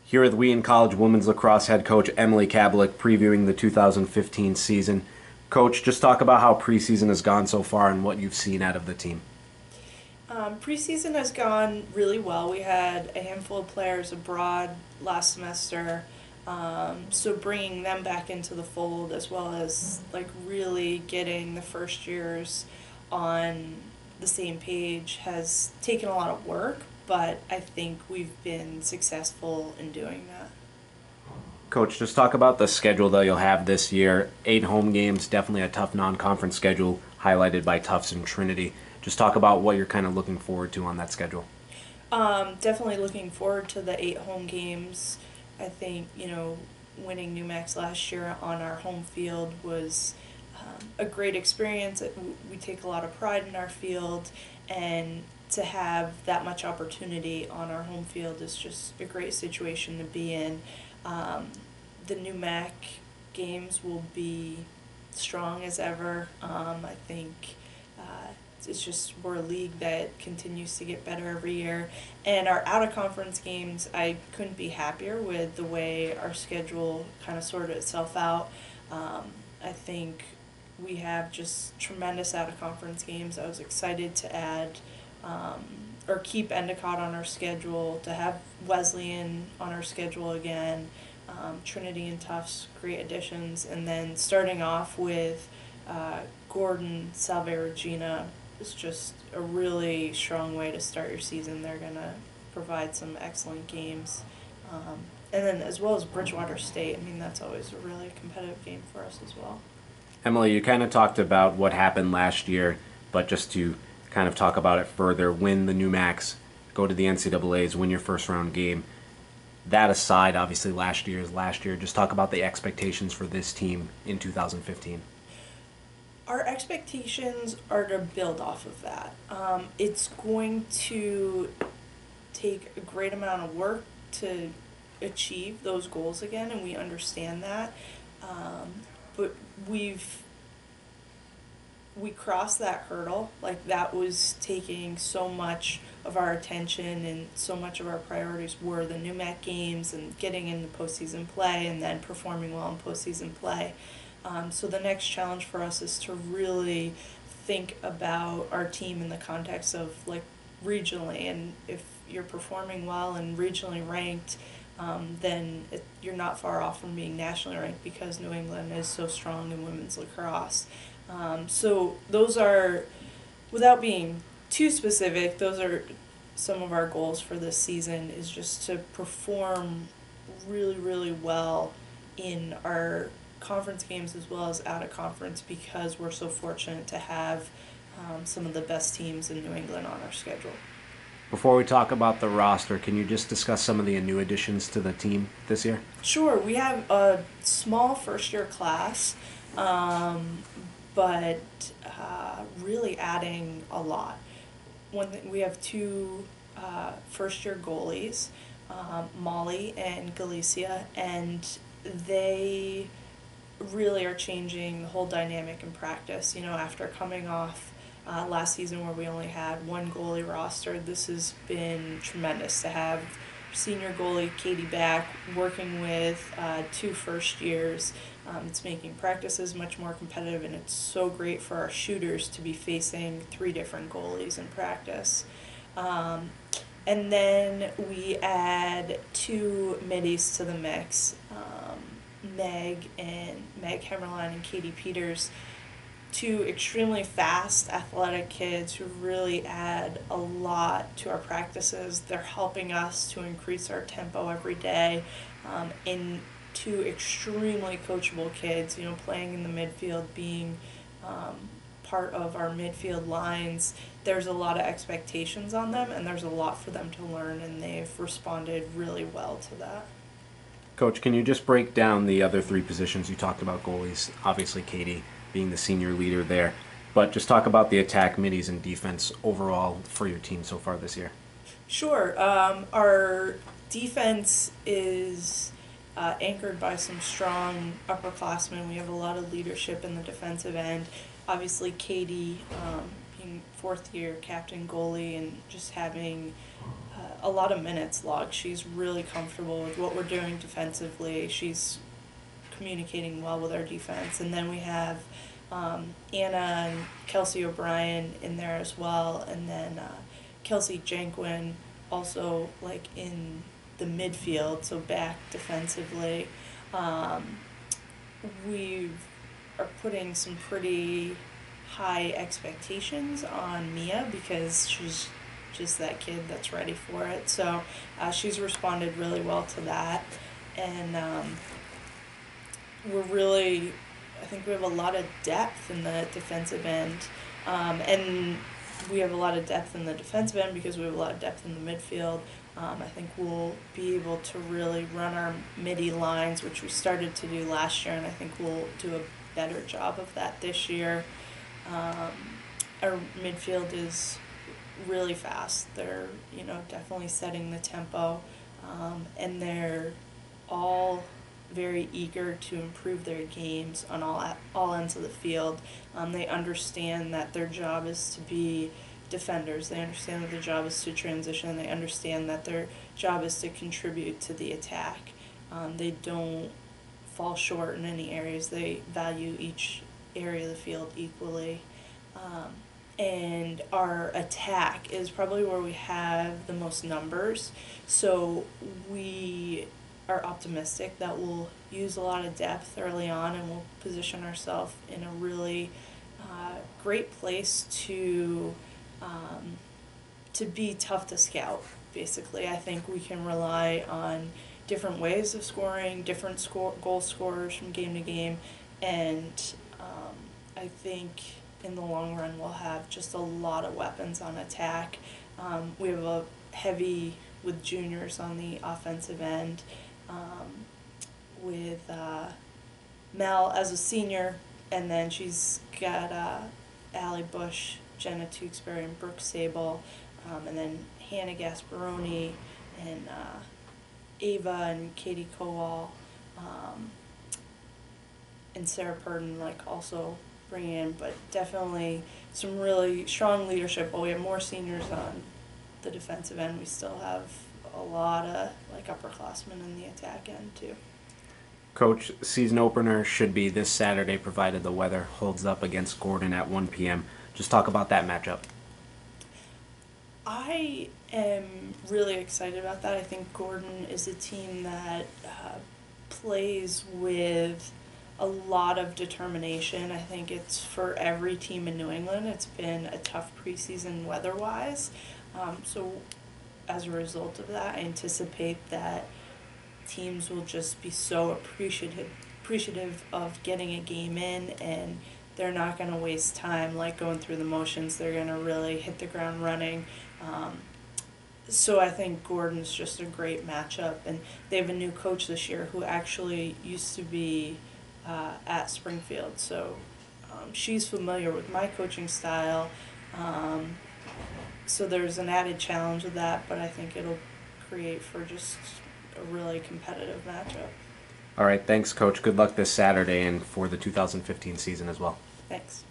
Here with we in college women's lacrosse head coach Emily Kablik previewing the 2015 season. Coach, just talk about how preseason has gone so far and what you've seen out of the team. Preseason has gone really well. We had a handful of players abroad last semester, so bringing them back into the fold as well as like really getting the first years on the same page has taken a lot of work, but I think we've been successful in doing that. Coach, just talk about the schedule that you'll have this year. 8 home games, definitely a tough non-conference schedule, highlighted by Tufts and Trinity. Just talk about what you're kind of looking forward to on that schedule. Definitely looking forward to the 8 home games. I think, winning New Max last year on our home field was a great experience. We take a lot of pride in our field, and to have that much opportunity on our home field is just a great situation to be in. Um, the New Mac games will be strong as ever. I think it's just we're a league that continues to get better every year. And our out of conference games, I couldn't be happier with the way our schedule kind of sorted itself out. I think we have just tremendous out of conference games. I was excited to add um, or keep Endicott on our schedule, to have Wesleyan on our schedule again, Trinity and Tufts, great additions, and then starting off with Gordon, Salve Regina is just a really strong way to start your season. They're going to provide some excellent games. And then as well as Bridgewater State, I mean, that's always a really competitive game for us as well. Emily, you kind of talked about what happened last year, but just to kind of talk about it further, win the New Max, go to the NCAAs, win your first round game. That aside, obviously last year is last year. Just talk about the expectations for this team in 2015. Our expectations are to build off of that. It's going to take a great amount of work to achieve those goals again, and we understand that. But we crossed that hurdle. Like, that was taking so much of our attention, and so much of our priorities were the New Mac games and getting into postseason play and then performing well in postseason play. So the next challenge for us is to really think about our team in the context of like regionally, and if you're performing well and regionally ranked, you're not far off from being nationally ranked because New England is so strong in women's lacrosse. So those are, without being too specific, those are some of our goals for this season, is just to perform really, really well in our conference games as well as out of conference, because we're so fortunate to have some of the best teams in New England on our schedule. Before we talk about the roster, can you just discuss some of the new additions to the team this year? Sure, we have a small first year class, but really adding a lot. One thing, we have two first year goalies, Molly and Galicia, and they really are changing the whole dynamic in practice. After coming off last season where we only had one goalie rostered, this has been tremendous to have senior goalie Katie back working with two first years. It's making practices much more competitive, and it's so great for our shooters to be facing 3 different goalies in practice. And then we add 2 middies to the mix, Meg Hemmerline and Katie Peters, 2 extremely fast, athletic kids who really add a lot to our practices. They're helping us to increase our tempo every day. In 2 extremely coachable kids, playing in the midfield, being part of our midfield lines. There's a lot of expectations on them, and there's a lot for them to learn, and they've responded really well to that. Coach, can you just break down the other 3 positions? You talked about goalies, obviously Katie being the senior leader there, but just talk about the attack, middies, and defense overall for your team so far this year. Sure. Our defense is anchored by some strong upperclassmen. We have a lot of leadership in the defensive end. Obviously, Katie being 4th year captain goalie, and just having a lot of minutes logged. She's really comfortable with what we're doing defensively. She's communicating well with our defense. And then we have Anna and Kelsey O'Brien in there as well. And then Kelsey Jankwin also like in the midfield, so back defensively. We are putting some pretty high expectations on Mia because she's just that kid that's ready for it. So she's responded really well to that. And I think we have a lot of depth in the defensive end. And we have a lot of depth in the defensive end because we have a lot of depth in the midfield. I think we'll be able to really run our midi lines, which we started to do last year, and I think we'll do a better job of that this year. Our midfield is really fast. They're, definitely setting the tempo, and they're all very eager to improve their games on all ends of the field. They understand that their job is to be defenders. They understand that their job is to transition. They understand that their job is to contribute to the attack. They don't fall short in any areas. They value each area of the field equally. And our attack is probably where we have the most numbers. So we are optimistic that we'll use a lot of depth early on and we'll position ourselves in a really great place to be tough to scout, basically. I think we can rely on different ways of scoring, different goal scorers from game to game, and I think in the long run we'll have just a lot of weapons on attack. We have a heavy with juniors on the offensive end, with Mel as a senior, and then she's got Allie Bush, Jenna Tewksbury, and Brooke Sable, and then Hannah Gasparoni, and Ava and Katie Kowal, and Sarah Purden, also bring in, but definitely some really strong leadership. While we have more seniors on the defensive end, we still have a lot of upperclassmen in the attack end too. Coach, season opener should be this Saturday, provided the weather holds up, against Gordon at 1 p.m. Just talk about that matchup. I am really excited about that. I think Gordon is a team that plays with a lot of determination. I think it's for every team in New England. It's been a tough preseason weather-wise. So as a result of that, I anticipate that teams will just be so appreciative of getting a game in, and they're not going to waste time going through the motions. They're going to really hit the ground running. So I think Gordon's just a great matchup, and they have a new coach this year who actually used to be at Springfield. So she's familiar with my coaching style. So there's an added challenge of that, but I think it'll create for just a really competitive matchup. All right, thanks, Coach. Good luck this Saturday and for the 2015 season as well. Thanks.